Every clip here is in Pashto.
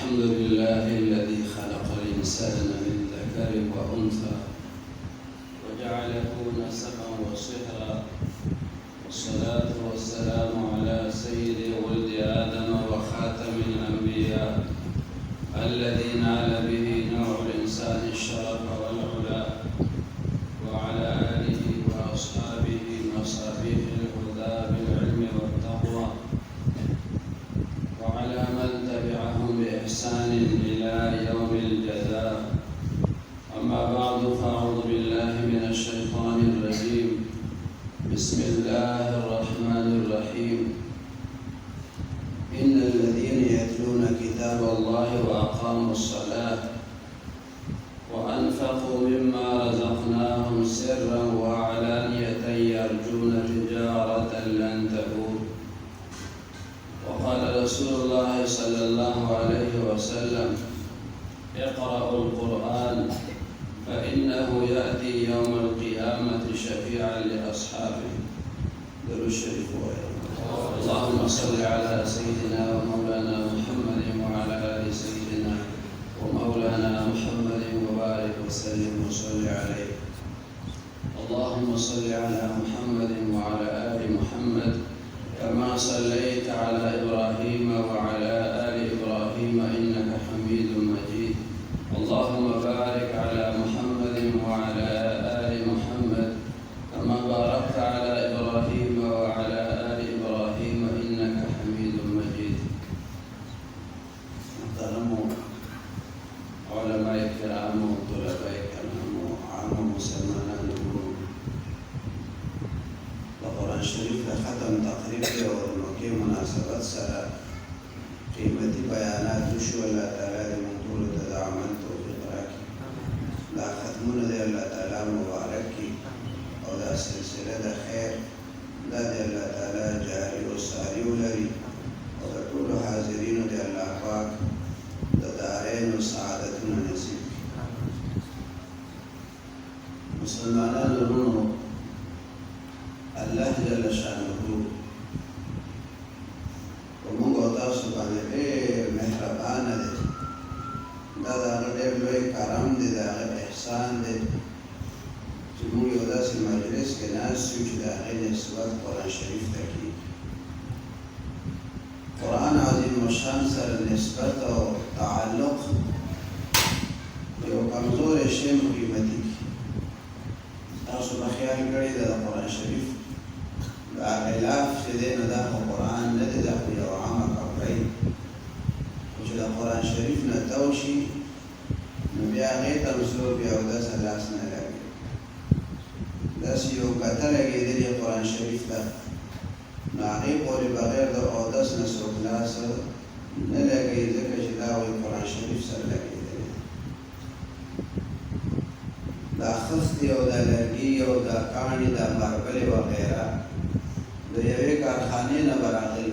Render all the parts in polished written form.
الحمد لله الذي خلق الإنسان من ذكر وأنثى وجعله نسبا وصهرا، والصلاة والسلام على سيد ولد آدم وخاتم الأنبياء الذي نال به نوع الإنسان الشرف والعلا، وعلى آله وأصحابه مصابيح الهدى بالعلم والتقوى، وعلى من تبعهم بإحسان إلى يوم الجزاء. أما بعد، فأعوذ بالله من الشيطان الرجيم. بسم الله الرحمن الرحيم. إن الذين يتلون كتاب الله وأقاموا الصلاة وأنفقوا مما رزقناهم سرا وعلانية يرجون تجارة لن تبور. وقال رسول الله صلى الله عليه وسلم: اقرأوا القرآن فإنه يأتي يوم القيامة شفيعا لأصحابه. درود الشريف. اللهم صل على سيدنا ومولانا محمد وعلى آل سيدنا ومولانا محمد وبارك وسلم وصل عليه. اللهم صل على محمد وعلى آل محمد كما صليت على إبراهيم وعلى آل إبراهيم إنك حميد مجيد. اللهم بارك على محمد وعلى آل محمد كما باركت على إبراهيم وعلى آل إبراهيم إنك حميد مجيد. محترم علماء الكرام وطلباء الكرام وعام مسلمان القرآن الشريف ختم تقريبا ورنوكي مناسبات سرا قيمتي بيانات وشو الله تعالى منطول تدعمل توفيق راكي لا ختمون دي الله تعالى مباركي او دا سلسلة دا خير دا دي الله تعالى جاري وصاري ولري او دا طول حاضرين دي الله پاک دا دارين وسعادتنا نصيب مسلمانان رونو الله جل شانه ومونږ تاسو باندې ډېر مهربان دی. دا د هغه ډېر لوی کرم دی، د هغه احسان دی چې موږ یو داسې مجلس کې ناست یو چې د هغې نسبت قرآن شریف ته کېږي. قرآن عظیم الشان سره نسبت او تعلق یو کمزوری شی قیمتي کړي. تاسو به خیال کړی د قرآن شریف دا غلاف چې دی نو دا خو قرآن نه دی، دا خو یو عامه کپړۍ خو چې د قرآن شریف نه تاو شي نو بیا هغې ته مسلو بیا اودسه لاس نه لګي. داسې یو کته لګېدلې قرآن شریف ته نو هغې پورې بغیر د اودس نه څوک لاس نه لګوي، ځکه چې دا وایي قرآن شریف سره لګېدلې. دا خښتې او دا لرګي او دا کاڼي دا ماربلې وغیره د یوې کارخانې نه به راغلي،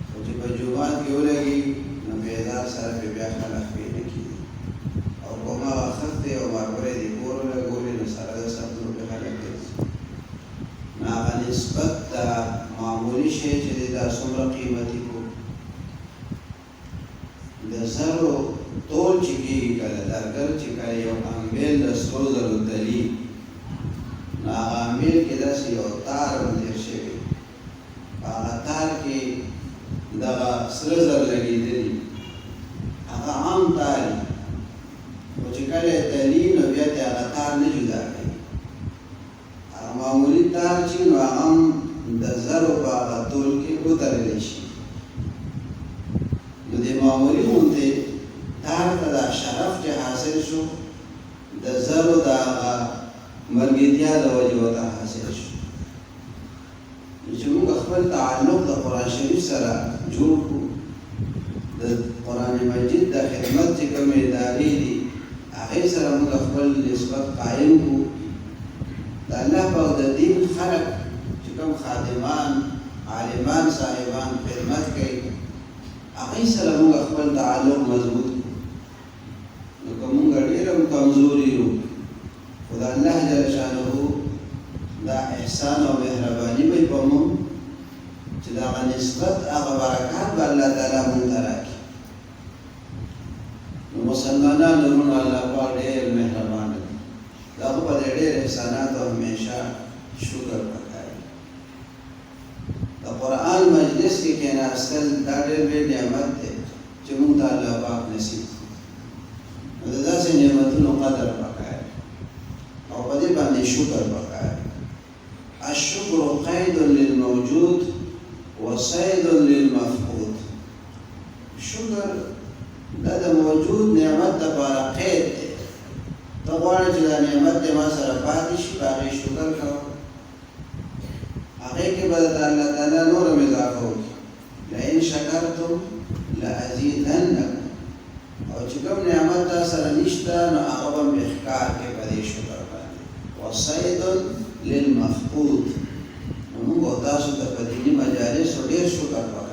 خو چې په جومات کې ولګي نو بیدار سره پرې بیا خلک پرې نه کېږي. او که هماغه خښتې او ماربلې دې کور ولګولې نو سره د سبزو پرې خلک ګرځي. نو هغه نسبت دا معمولي شی چې دی دا څومره قیمتي کړو. د زرو تول چې کېږي کله درګر چې کله یو امبیل د سرو زرو تلي نو هغه امبیل کې داسې یو تار باندې شوی، په هغه تار کې دغه سره زر لګېدلي، هغه عام تار وي، خو چې کله یې تلي نو بیا ترې هغه تار نه جدا کوي. هغه معمولي تار چې نو هغه هم د زرو په هغه تول کې وتړلی شي. نو د معمولي غوندې تار ته دا شرف چې حاصل شو د زرو د هغه مرګیتیا د وجې ورته حاصل شو. چې موږ خپل تعلق د قرآن شریف سره جوړ کړو، د قرآن مجید د خدمت چې کومې ادارې دي هغې سره موږ خپل نسبت قایم کړو. د الله پاک د دین خلک چې کوم خادمان عالمان صاحبان خدمت کوي هغې سره موږ خپل تعلق مضبوط کړو. نو که موږ ډېر هم کمزوري یو خو د الله جل شانه دا احسان او مهرباني به په موږ چې دا نسبت هغه برکات به الله تعالی مونږ ته راکړي. مسلمانانو ورونو الله پاک ډېر مهربان دی د هغه په دې ډېر احساناتو همیشه شکر پکار د قرآن مجلس کې کېناستل دا ډېر لوی نعمت دی چې موږ ته الله پاک نصیب کړي د داسې نعمتونو قدر پکار او په دې باندې شکر پکار الشکر قید للموجود وصید للمفقود شکر دا د موجود نعمت لپاره قید دی ته غواړې چې دا نعمت دې ما سره پاتې شي په هغې شکر کوه هغې کې به د الله تعالی نور هم اضافه وکړي لئن شکرتم لازیدنکم او چې کوم نعمت تا سره نشته نو هغه به هم احکار کې په دې شکر باندې وصید للمفقود نو موږ تاسو ته په دیني مجالسو ډېر شکر پکار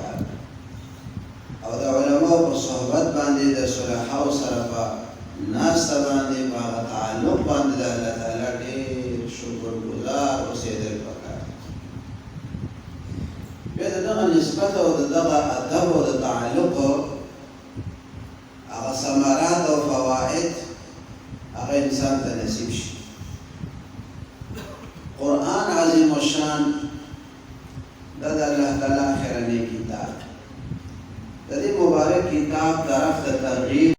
او د علماو په صحبت باندې د صلحاو سره په ناسته باندې په هغه تعلق باندې د الله تعالی ډېر شکرګزار اوسېدل پکار بیا د دغه نسبت او د دغه ادب او د تعلق هغه ثمرات او فواید هغه انسان ته نصیب شي قرآن عظیم الشان دا د الله تعالی آخرنی کتاب د دې مبارک کتاب طرف ته ترغیب